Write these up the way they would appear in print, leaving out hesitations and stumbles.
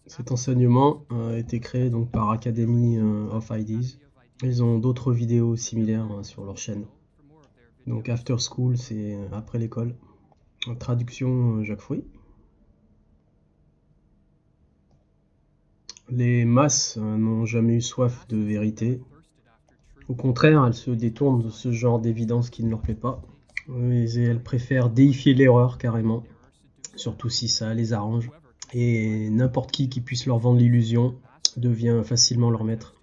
Cet enseignement a été créé donc par Academy of Ideas. Ils ont d'autres vidéos similaires sur leur chaîne. Donc After School, c'est après l'école. En traduction, Jacques Fruit. Les masses n'ont jamais eu soif de vérité. Au contraire, elles se détournent de ce genre d'évidence qui ne leur plaît pas. Et elles préfèrent déifier l'erreur carrément, surtout si ça les arrange. Et n'importe qui puisse leur vendre l'illusion devient facilement leur maître.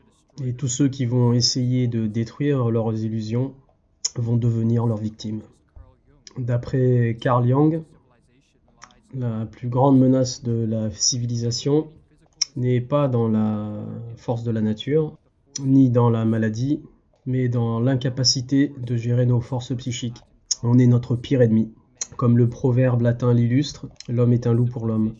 Et tous ceux qui vont essayer de détruire leurs illusions vont devenir leurs victimes. D'après Carl Jung, la plus grande menace de la civilisation n'est pas dans la force de la nature, ni dans la maladie, mais dans l'incapacité de gérer nos forces psychiques. On est notre pire ennemi. Comme le proverbe latin l'illustre, l'homme est un loup pour l'homme.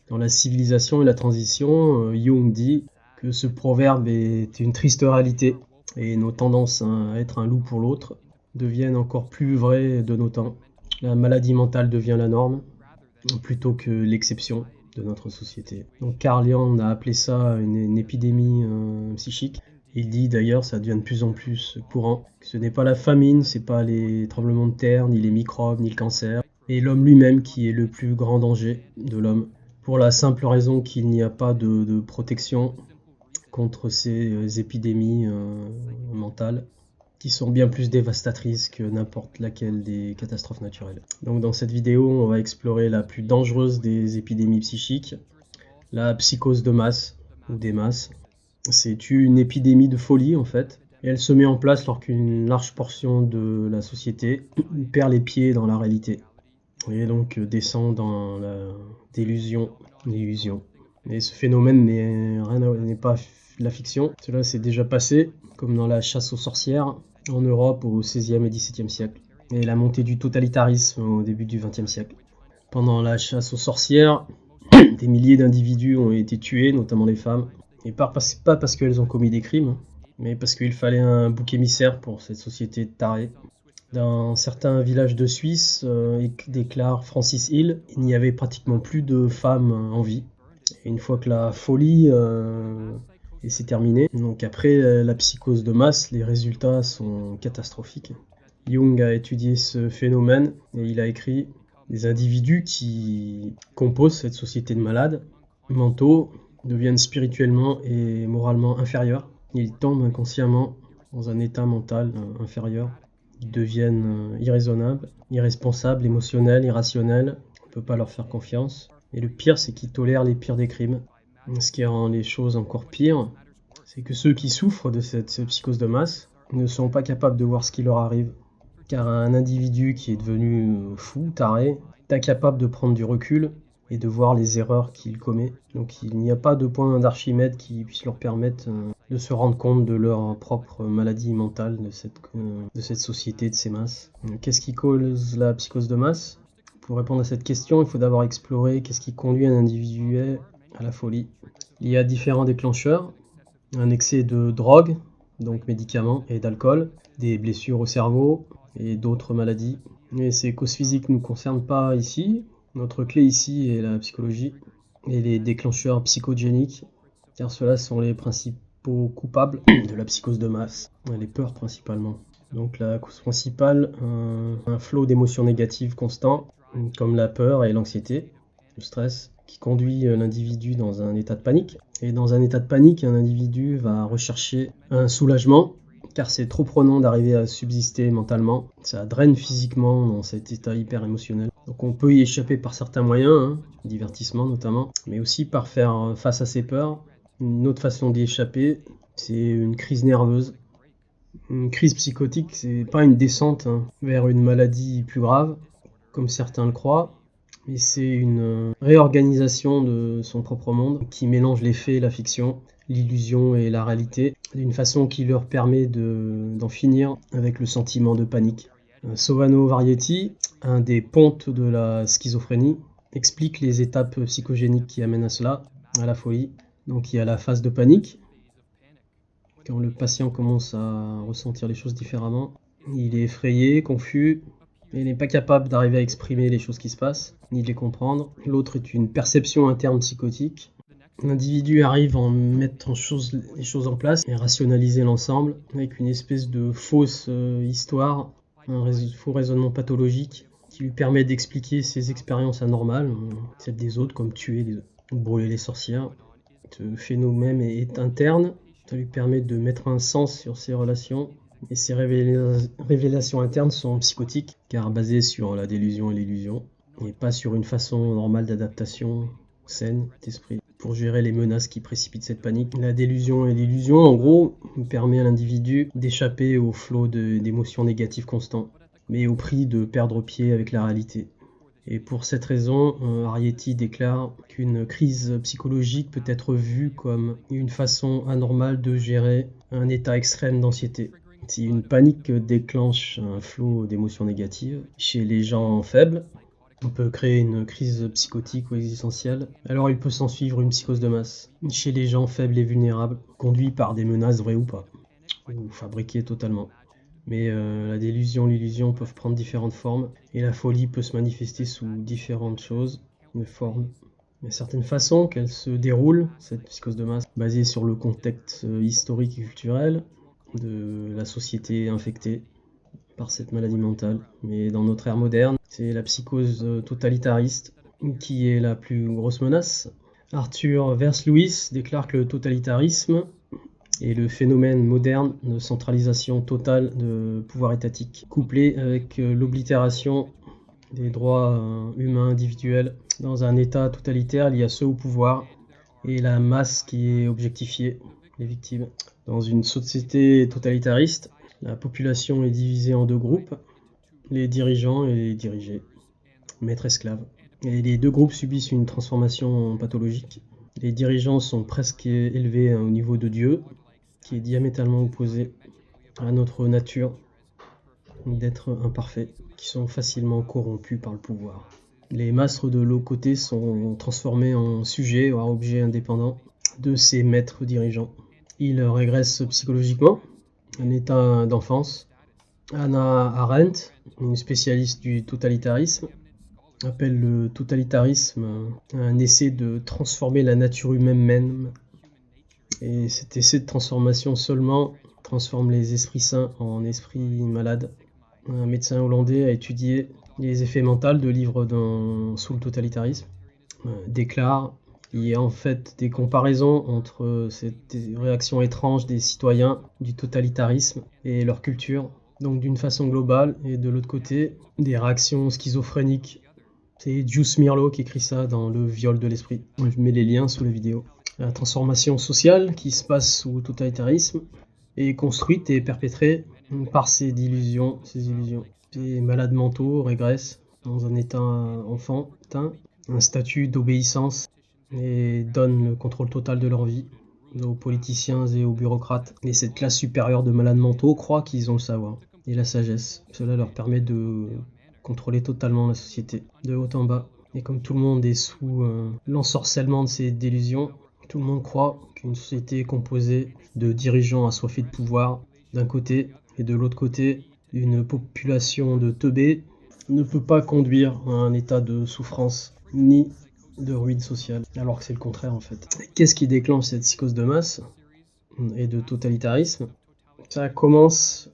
Dans la civilisation et la transition, Jung dit que ce proverbe est une triste réalité et nos tendances à être un loup pour l'autre deviennent encore plus vraies de nos temps. La maladie mentale devient la norme plutôt que l'exception de notre société. Donc Carl Jung a appelé ça une épidémie psychique. Il dit d'ailleurs, ça devient de plus en plus courant, que ce n'est pas la famine, c'est pas les tremblements de terre, ni les microbes, ni le cancer, et l'homme lui-même qui est le plus grand danger de l'homme, pour la simple raison qu'il n'y a pas de protection contre ces épidémies mentales, qui sont bien plus dévastatrices que n'importe laquelle des catastrophes naturelles. Donc dans cette vidéo, on va explorer la plus dangereuse des épidémies psychiques, la psychose de masse, ou des masses. C'est une épidémie de folie en fait, et elle se met en place lorsqu'une large portion de la société perd les pieds dans la réalité, et donc descend dans la délusion, l'illusion. Et ce phénomène n'est pas la fiction, cela s'est déjà passé, comme dans la chasse aux sorcières, en Europe au XVIe et XVIIe siècle, et la montée du totalitarisme au début du XXe siècle. Pendant la chasse aux sorcières, des milliers d'individus ont été tués, notamment les femmes, et pas parce qu'elles ont commis des crimes, mais parce qu'il fallait un bouc émissaire pour cette société de tarés. Dans certains villages de Suisse, déclare Francis Hill, il n'y avait pratiquement plus de femmes en vie. Et une fois que la folie s'est terminée, donc après la psychose de masse, les résultats sont catastrophiques. Jung a étudié ce phénomène et il a écrit des individus qui composent cette société de malades mentaux deviennent spirituellement et moralement inférieurs. Ils tombent inconsciemment dans un état mental inférieur. Ils deviennent irraisonnables, irresponsables, émotionnels, irrationnels. On ne peut pas leur faire confiance. Et le pire, c'est qu'ils tolèrent les pires des crimes. Ce qui rend les choses encore pires, c'est que ceux qui souffrent de cette psychose de masse ne sont pas capables de voir ce qui leur arrive. Car un individu qui est devenu fou, taré, est incapable de prendre du recul et de voir les erreurs qu'il commet. Donc il n'y a pas de point d'Archimède qui puisse leur permettre de se rendre compte de leur propre maladie mentale, de cette société, de ces masses. Qu'est-ce qui cause la psychose de masse ? Pour répondre à cette question, il faut d'abord explorer qu'est-ce qui conduit un individu à la folie. Il y a différents déclencheurs, un excès de drogue, donc médicaments, et d'alcool, des blessures au cerveau et d'autres maladies. Mais ces causes physiques ne nous concernent pas ici. Notre clé ici est la psychologie et les déclencheurs psychogéniques, car ceux-là sont les principaux coupables de la psychose de masse, les peurs principalement. Donc la cause principale, un flot d'émotions négatives constant, comme la peur et l'anxiété, le stress, qui conduit l'individu dans un état de panique. Et dans un état de panique, un individu va rechercher un soulagement, car c'est trop prenant d'arriver à subsister mentalement. Ça draine physiquement dans cet état hyper émotionnel. Donc on peut y échapper par certains moyens, divertissement notamment, mais aussi par faire face à ses peurs. Une autre façon d'y échapper, c'est une crise nerveuse. Une crise psychotique, c'est pas une descente vers une maladie plus grave, comme certains le croient, mais c'est une réorganisation de son propre monde qui mélange les faits et la fiction, l'illusion et la réalité, d'une façon qui leur permet d'en finir avec le sentiment de panique. Sovano Varietti, un des pontes de la schizophrénie, explique les étapes psychogéniques qui amènent à cela, à la folie. Donc il y a la phase de panique, quand le patient commence à ressentir les choses différemment. Il est effrayé, confus, et n'est pas capable d'arriver à exprimer les choses qui se passent, ni de les comprendre. L'autre est une perception interne psychotique. L'individu arrive à mettre les choses en place et rationaliser l'ensemble avec une espèce de fausse histoire, un faux raisonnement pathologique qui lui permet d'expliquer ses expériences anormales, celles des autres, comme tuer ou brûler les sorcières. Ce phénomène est interne, ça lui permet de mettre un sens sur ses relations, et ces révélations internes sont psychotiques, car basées sur la délusion et l'illusion, et pas sur une façon normale d'adaptation saine d'esprit pour gérer les menaces qui précipitent cette panique. La délusion et l'illusion, en gros, permet à l'individu d'échapper au flot d'émotions négatives constants, mais au prix de perdre pied avec la réalité. Et pour cette raison, Arrietty déclare qu'une crise psychologique peut être vue comme une façon anormale de gérer un état extrême d'anxiété. Si une panique déclenche un flot d'émotions négatives chez les gens faibles, on peut créer une crise psychotique ou existentielle, alors il peut s'en suivre une psychose de masse, chez les gens faibles et vulnérables, conduits par des menaces vraies ou pas, ou fabriquées totalement. Mais la délusion et l'illusion peuvent prendre différentes formes, et la folie peut se manifester sous différentes choses, une forme. Il y a certaines façons qu'elle se déroule, cette psychose de masse, basée sur le contexte historique et culturel de la société infectée par cette maladie mentale. Mais dans notre ère moderne, c'est la psychose totalitariste qui est la plus grosse menace. Arthur Vers-Lewis déclare que le totalitarisme est le phénomène moderne de centralisation totale de pouvoir étatique, couplé avec l'oblitération des droits humains individuels dans un état totalitaire lié à ceux au pouvoir et la masse qui est objectifiée, les victimes. Dans une société totalitariste, la population est divisée en deux groupes, les dirigeants et les dirigés, maîtres-esclaves. Et les deux groupes subissent une transformation pathologique. Les dirigeants sont presque élevés au niveau de Dieu, qui est diamétralement opposé à notre nature d'être imparfaits, qui sont facilement corrompus par le pouvoir. Les mastres de l'autre côté sont transformés en sujets ou en objets indépendants de ces maîtres dirigeants. Ils régressent psychologiquement, un état d'enfance. Hannah Arendt, une spécialiste du totalitarisme, appelle le totalitarisme un essai de transformer la nature humaine même. Et cet essai de transformation seulement transforme les esprits sains en esprits malades. Un médecin hollandais a étudié les effets mentaux de livres sous le totalitarisme, déclare qu'il y a en fait des comparaisons entre cette réaction étrange des citoyens du totalitarisme et leur culture, donc d'une façon globale, et de l'autre côté, des réactions schizophréniques. C'est Juice Mirlo qui écrit ça dans Le viol de l'esprit. Je mets les liens sous la vidéo. La transformation sociale qui se passe sous le totalitarisme est construite et perpétrée par ces illusions. Les malades mentaux régressent dans un état enfantin, un statut d'obéissance et donnent le contrôle total de leur vie aux politiciens et aux bureaucrates. Et cette classe supérieure de malades mentaux croit qu'ils ont le savoir et la sagesse. Cela leur permet de contrôler totalement la société, de haut en bas. Et comme tout le monde est sous l'ensorcellement de ces délusions, tout le monde croit qu'une société est composée de dirigeants assoiffés de pouvoir d'un côté, et de l'autre côté, une population de teubés ne peut pas conduire à un état de souffrance ni de ruine sociale, alors que c'est le contraire en fait. Qu'est-ce qui déclenche cette psychose de masse et de totalitarisme? Ça commence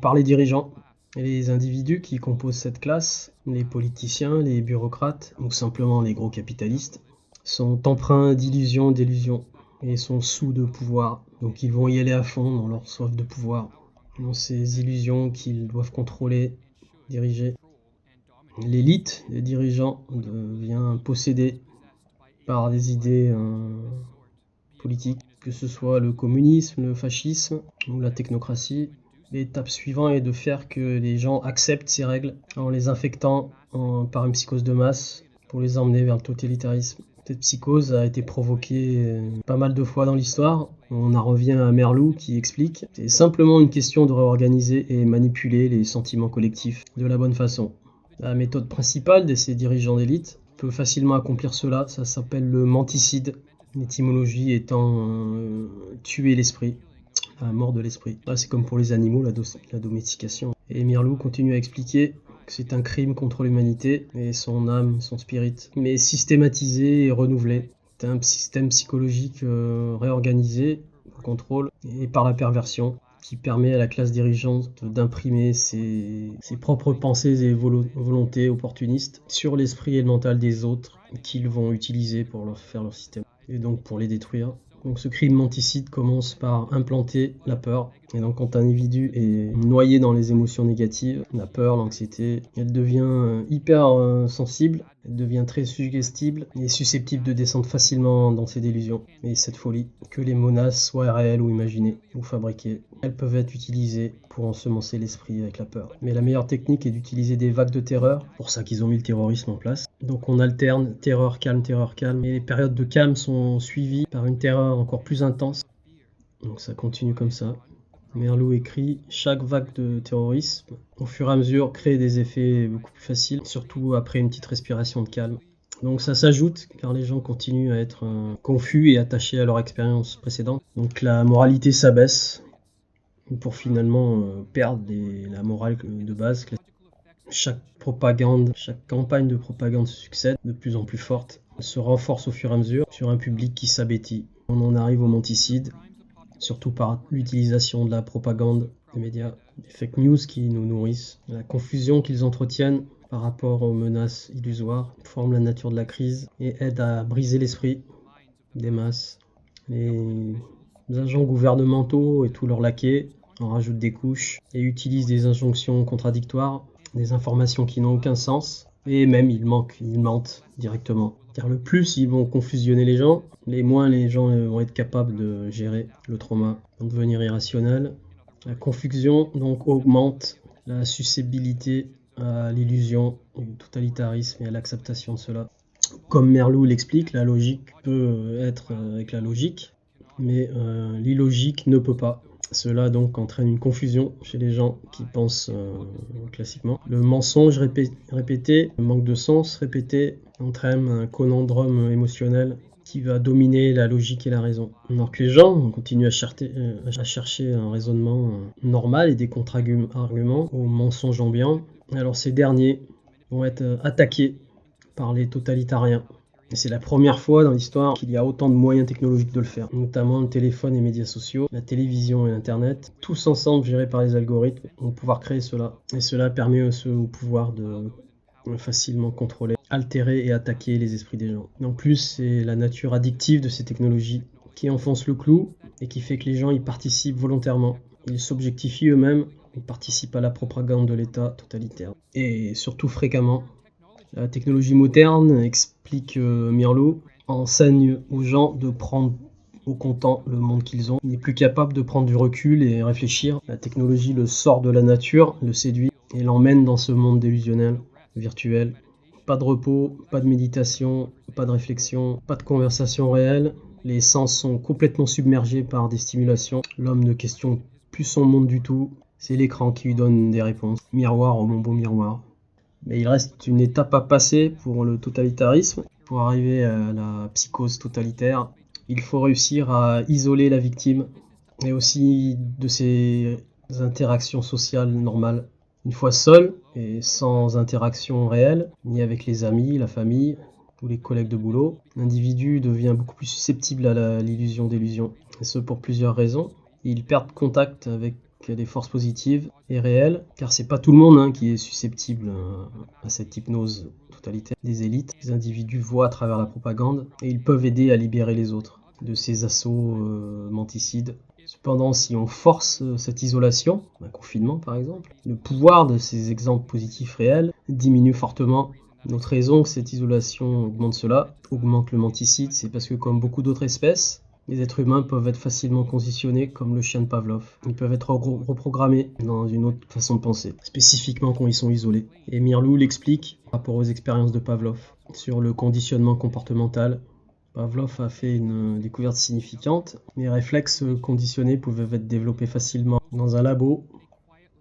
par les dirigeants et les individus qui composent cette classe, les politiciens, les bureaucrates ou simplement les gros capitalistes, sont empreints d'illusions, d'illusions et sont sous de pouvoir. Donc ils vont y aller à fond dans leur soif de pouvoir, dans ces illusions qu'ils doivent contrôler, diriger. L'élite des dirigeants devient possédée par des idées politiques, que ce soit le communisme, le fascisme ou la technocratie. L'étape suivante est de faire que les gens acceptent ces règles en les infectant par une psychose de masse pour les emmener vers le totalitarisme. Cette psychose a été provoquée pas mal de fois dans l'histoire. On en revient à Merleau qui explique « C'est simplement une question de réorganiser et manipuler les sentiments collectifs de la bonne façon ». La méthode principale de ces dirigeants d'élite peut facilement accomplir cela. Ça s'appelle le menticide, l'étymologie étant tuer l'esprit, la mort de l'esprit. Là, c'est comme pour les animaux, la domestication. Et Merleau continue à expliquer que c'est un crime contre l'humanité et son âme, son spirit, mais systématisé et renouvelé C'est un système psychologique réorganisé par contrôle et par la perversion qui permet à la classe dirigeante d'imprimer ses propres pensées et volontés opportunistes sur l'esprit et le mental des autres qu'ils vont utiliser pour leur faire leur système et donc pour les détruire. Donc ce crime menticide commence par implanter la peur. Et donc quand un individu est noyé dans les émotions négatives, la peur, l'anxiété, elle devient hyper sensible, elle devient très suggestible et susceptible de descendre facilement dans ses délusions. Et cette folie, que les menaces soient réelles ou imaginées ou fabriquées, elles peuvent être utilisées pour ensemencer l'esprit avec la peur. Mais la meilleure technique est d'utiliser des vagues de terreur, pour ça qu'ils ont mis le terrorisme en place. Donc on alterne terreur, calme, et les périodes de calme sont suivies par une terreur encore plus intense. Donc ça continue comme ça. Merleau écrit « Chaque vague de terrorisme, au fur et à mesure, crée des effets beaucoup plus faciles, surtout après une petite respiration de calme. » Donc ça s'ajoute car les gens continuent à être confus et attachés à leur expérience précédente. Donc la moralité s'abaisse pour finalement perdre la morale de base. Chaque campagne de propagande se succède de plus en plus forte. Elle se renforce au fur et à mesure sur un public qui s'abêtit. On en arrive au menticide, surtout par l'utilisation de la propagande des médias, des fake news qui nous nourrissent. La confusion qu'ils entretiennent par rapport aux menaces illusoires forme la nature de la crise et aide à briser l'esprit des masses. Les agents gouvernementaux et tous leurs laquais en rajoutent des couches et utilisent des injonctions contradictoires, des informations qui n'ont aucun sens, et même ils mentent directement. Car le plus ils vont confusionner les gens, les moins les gens vont être capables de gérer le trauma, vont devenir irrationnels. La confusion donc augmente la susceptibilité à l'illusion, au totalitarisme et à l'acceptation de cela. Comme Merleau l'explique, la logique peut être avec la logique, mais l'illogique ne peut pas. Cela donc entraîne une confusion chez les gens qui pensent classiquement. Le mensonge répété, le manque de sens répété entraîne un conondrum émotionnel qui va dominer la logique et la raison. Alors que les gens continuent à chercher un raisonnement normal et des contre-arguments au mensonge ambiant, alors ces derniers vont être attaqués par les totalitariens. Et c'est la première fois dans l'histoire qu'il y a autant de moyens technologiques de le faire, notamment le téléphone et les médias sociaux, la télévision et l'internet, tous ensemble gérés par les algorithmes, vont pouvoir créer cela. Et cela permet au pouvoir de facilement contrôler, altérer et attaquer les esprits des gens. Et en plus, c'est la nature addictive de ces technologies qui enfonce le clou et qui fait que les gens y participent volontairement. Ils s'objectifient eux-mêmes, ils participent à la propagande de l'État totalitaire. Et surtout fréquemment. La technologie moderne, explique Merleau, enseigne aux gens de prendre au comptant le monde qu'ils ont. Il n'est plus capable de prendre du recul et réfléchir. La technologie le sort de la nature, le séduit et l'emmène dans ce monde délusionnel, virtuel. Pas de repos, pas de méditation, pas de réflexion, pas de conversation réelle. Les sens sont complètement submergés par des stimulations. L'homme ne questionne plus son monde du tout. C'est l'écran qui lui donne des réponses. Miroir, oh mon beau miroir. Mais il reste une étape à passer pour le totalitarisme. Pour arriver à la psychose totalitaire, il faut réussir à isoler la victime et aussi de ses interactions sociales normales. Une fois seul et sans interaction réelle, ni avec les amis, la famille ou les collègues de boulot, l'individu devient beaucoup plus susceptible à l'illusion d'illusion. Et ce pour plusieurs raisons. Il perd contact avec des forces positives et réelles, car c'est pas tout le monde qui est susceptible à cette hypnose totalitaire. Des élites, les individus voient à travers la propagande et ils peuvent aider à libérer les autres de ces assauts menticides. Cependant, si on force cette isolation, un confinement par exemple, le pouvoir de ces exemples positifs réels diminue fortement. Notre raison que cette isolation augmente le menticide, c'est parce que comme beaucoup d'autres espèces, les êtres humains peuvent être facilement conditionnés comme le chien de Pavlov. Ils peuvent être reprogrammés dans une autre façon de penser, spécifiquement quand ils sont isolés. Et Merleau l'explique par rapport aux expériences de Pavlov sur le conditionnement comportemental. Pavlov a fait une découverte significante. Les réflexes conditionnés pouvaient être développés facilement dans un labo,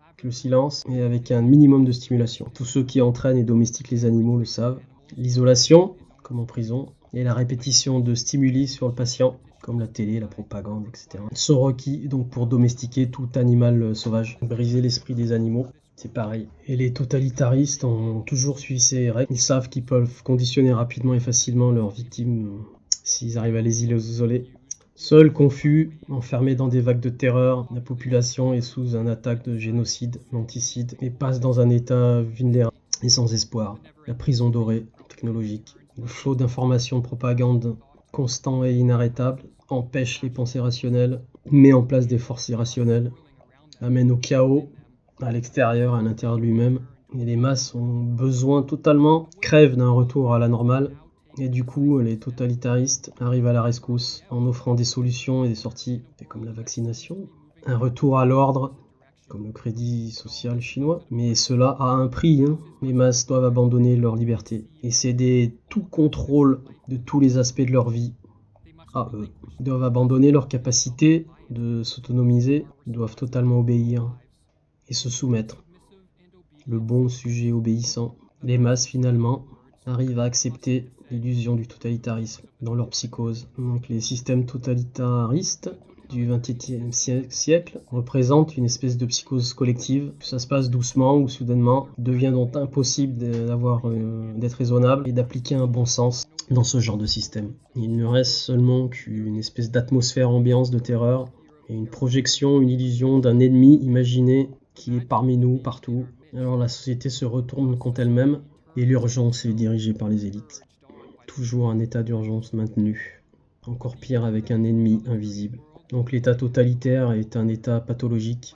avec le silence et avec un minimum de stimulation. Tous ceux qui entraînent et domestiquent les animaux le savent. L'isolation, comme en prison, et la répétition de stimuli sur le patient, comme la télé, la propagande, etc., sont requis donc pour domestiquer tout animal sauvage. Briser l'esprit des animaux, c'est pareil. Et les totalitaristes ont toujours suivi ces règles. Ils savent qu'ils peuvent conditionner rapidement et facilement leurs victimes s'ils arrivent à les isoler. Seul, confus, enfermé dans des vagues de terreur, la population est sous un attaque de génocide, d'anticide, et passe dans un état vulnérable et sans espoir. La prison dorée, technologique. Le flot d'informations de propagande constant et inarrêtable empêche les pensées rationnelles, met en place des forces irrationnelles, amène au chaos à l'extérieur, à l'intérieur de lui-même. Et les masses ont besoin totalement, crèvent d'un retour à la normale. Et du coup, les totalitaristes arrivent à la rescousse en offrant des solutions et des sorties, comme la vaccination, un retour à l'ordre, comme le crédit social chinois. Mais cela a un prix, hein. Les masses doivent abandonner leur liberté et céder tout contrôle de tous les aspects de leur vie à eux. Ils doivent abandonner leur capacité de s'autonomiser, ils doivent totalement obéir et se soumettre. Le bon sujet obéissant. Les masses, finalement, arrivent à accepter l'illusion du totalitarisme dans leur psychose. Donc les systèmes totalitaristes du XXe siècle représentent une espèce de psychose collective. Ça se passe doucement ou soudainement. Il devient donc impossible d'être raisonnable et d'appliquer un bon sens dans ce genre de système. Il ne reste seulement qu'une espèce d'atmosphère ambiance de terreur et une projection, une illusion d'un ennemi imaginé qui est parmi nous, partout. Alors la société se retourne contre elle-même et l'urgence est dirigée par les élites. Toujours un état d'urgence maintenu. Encore pire avec un ennemi invisible. Donc l'état totalitaire est un état pathologique.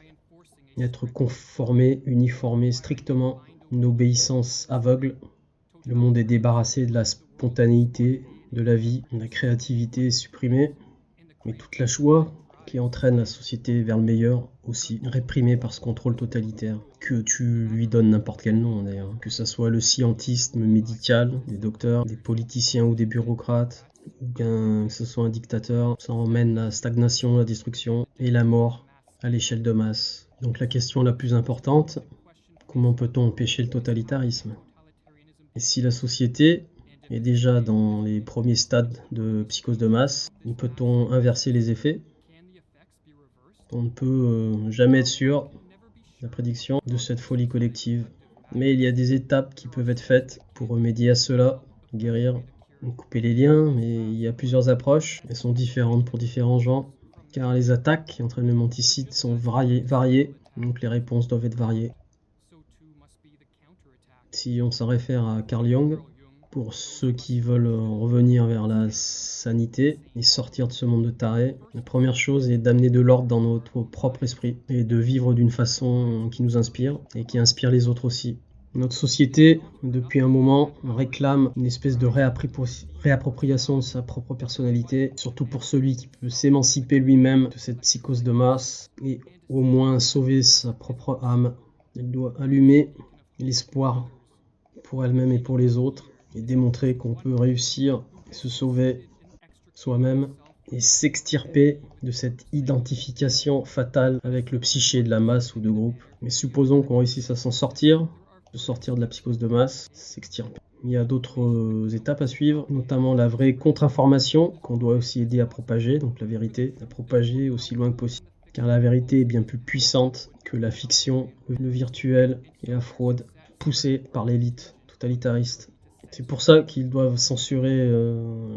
Être conformé, uniformé strictement, une obéissance aveugle. Le monde est débarrassé de la spontanéité de la vie, la créativité est supprimée, mais toute la joie qui entraîne la société vers le meilleur aussi, réprimée par ce contrôle totalitaire. Que tu lui donnes n'importe quel nom d'ailleurs, que ce soit le scientisme médical, des docteurs, des politiciens ou des bureaucrates, ou que ce soit un dictateur, ça emmène la stagnation, la destruction et la mort à l'échelle de masse. Donc la question la plus importante, comment peut-on empêcher le totalitarisme ? Et si la société est déjà dans les premiers stades de psychose de masse, peut-on inverser les effets ? On ne peut jamais être sûr, la prédiction, de cette folie collective. Mais il y a des étapes qui peuvent être faites pour remédier à cela, guérir, couper les liens, mais il y a plusieurs approches. Elles sont différentes pour différents gens, car les attaques qui entraînent le menticide sont variées, donc les réponses doivent être variées. Si on s'en réfère à Carl Jung, pour ceux qui veulent revenir vers la sanité et sortir de ce monde de tarés, la première chose est d'amener de l'ordre dans notre propre esprit et de vivre d'une façon qui nous inspire et qui inspire les autres aussi. Notre société, depuis un moment, réclame une espèce de réappropriation de sa propre personnalité, surtout pour celui qui peut s'émanciper lui-même de cette psychose de masse et au moins sauver sa propre âme. Elle doit allumer l'espoir pour elle-même et pour les autres, et démontrer qu'on peut réussir et se sauver soi-même et s'extirper de cette identification fatale avec le psyché de la masse ou de groupe. Mais supposons qu'on réussisse à s'en sortir, de sortir de la psychose de masse, s'extirper. Il y a d'autres étapes à suivre, notamment la vraie contre-information qu'on doit aussi aider à propager, donc la vérité, à propager aussi loin que possible. Car la vérité est bien plus puissante que la fiction, le virtuel et la fraude poussée par l'élite totalitariste. C'est pour ça qu'ils doivent censurer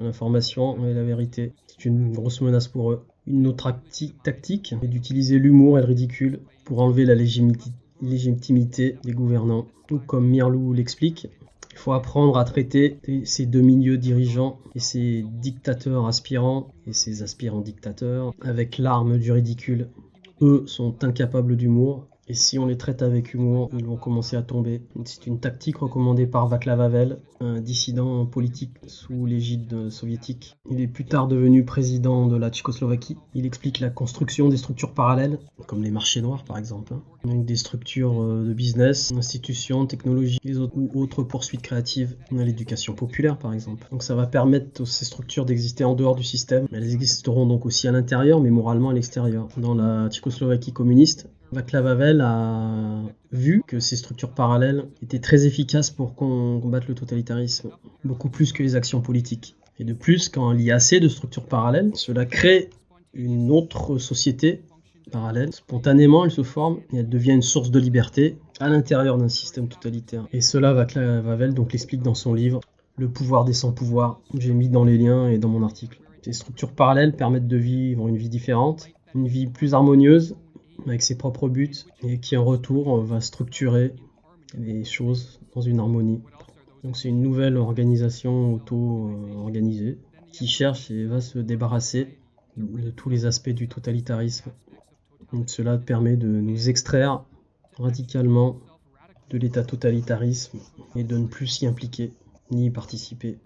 l'information et la vérité. C'est une grosse menace pour eux. Une autre tactique est d'utiliser l'humour et le ridicule pour enlever la légitimité des gouvernants. Tout comme Mirlou l'explique, il faut apprendre à traiter ces deux milieux dirigeants et ces dictateurs aspirants et ces aspirants dictateurs avec l'arme du ridicule. Eux sont incapables d'humour. Et si on les traite avec humour, ils vont commencer à tomber. C'est une tactique recommandée par Václav Havel, un dissident politique sous l'égide soviétique. Il est plus tard devenu président de la Tchécoslovaquie. Il explique la construction des structures parallèles, comme les marchés noirs par exemple, avec des structures de business, institutions, technologies, ou autres poursuites créatives, l'éducation populaire par exemple. Donc ça va permettre à ces structures d'exister en dehors du système. Elles existeront donc aussi à l'intérieur, mais moralement à l'extérieur. Dans la Tchécoslovaquie communiste, Václav Havel a vu que ces structures parallèles étaient très efficaces pour combattre le totalitarisme, beaucoup plus que les actions politiques. Et de plus, quand il y a assez de structures parallèles, cela crée une autre société parallèle. Spontanément, elle se forme et elle devient une source de liberté à l'intérieur d'un système totalitaire. Et cela, Václav Havel donc l'explique dans son livre le pouvoir des sans-pouvoirs. J'ai mis dans les liens et dans mon article. Ces structures parallèles permettent de vivre une vie différente, une vie plus harmonieuse, avec ses propres buts, et qui en retour va structurer les choses dans une harmonie. Donc c'est une nouvelle organisation auto-organisée qui cherche et va se débarrasser de tous les aspects du totalitarisme. Donc cela permet de nous extraire radicalement de l'état totalitarisme et de ne plus s'y impliquer ni y participer.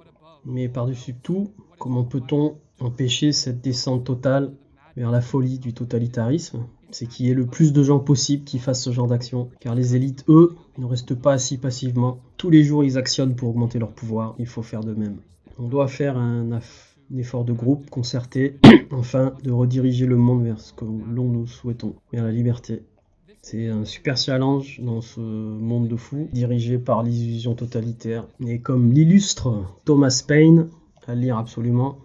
Mais par-dessus tout, comment peut-on empêcher cette descente totale vers la folie du totalitarisme? C'est qu'il y ait le plus de gens possible qui fassent ce genre d'action. Car les élites, eux, ne restent pas assis passivement. Tous les jours, ils actionnent pour augmenter leur pouvoir. Il faut faire de même. On doit faire un effort de groupe, concerté, afin de rediriger le monde vers ce que nous souhaitons, vers la liberté. C'est un super challenge dans ce monde de fous, dirigé par l'illusion totalitaire. Et comme l'illustre Thomas Paine, à lire absolument,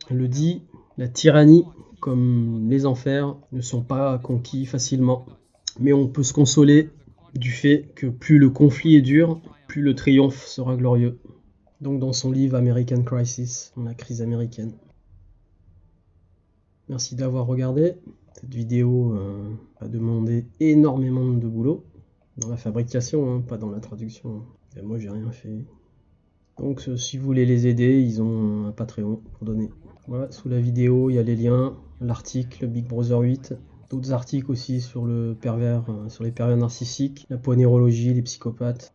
le dit, la tyrannie, comme les enfers, ne sont pas conquis facilement. Mais on peut se consoler du fait que plus le conflit est dur, plus le triomphe sera glorieux. Donc dans son livre American Crisis, la crise américaine. Merci d'avoir regardé. Cette vidéo a demandé énormément de boulot dans la fabrication, pas dans la traduction. Et moi j'ai rien fait. Donc si vous voulez les aider, ils ont un Patreon pour donner. Voilà, sous la vidéo il y a les liens, l'article Big Brother 8, d'autres articles aussi sur le pervers, sur les pervers narcissiques, la ponérologie, les psychopathes.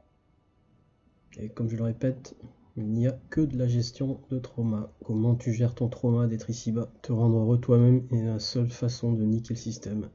Et comme je le répète, il n'y a que de la gestion de trauma. Comment tu gères ton trauma d'être ici-bas? Te rendre heureux toi-même est la seule façon de niquer le système.